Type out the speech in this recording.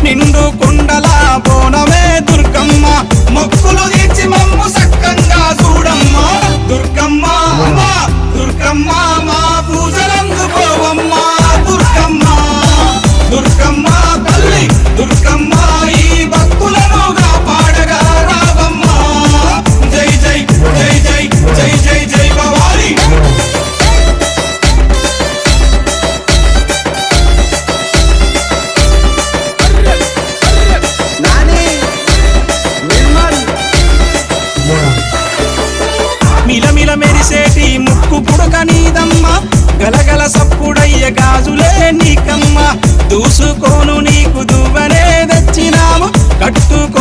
నిండు కుండల బోనమే దుర్గమ్మ మొక్కులు తీర్చి మమ్ము సక్కంగా చూడమ్మా దుర్గమ్మ దుర్గమ్మ మా పూజలందుకోవమ్మ దుర్గమ్మ దుర్గమ్మ తల్లి దుర్గమ్మ ఈ భక్తులను కాపాడగా రావమ్మ జై జై జై జై జై జై జై భవాని మిలమిల మెరిసేటి ముక్కు పుడక నీదమ్మ గలగల సప్పుడయ్య గాజులే నీకమ్మ దూసుకోను నీకు దువ్వనే తెచ్చినాము కట్టుకో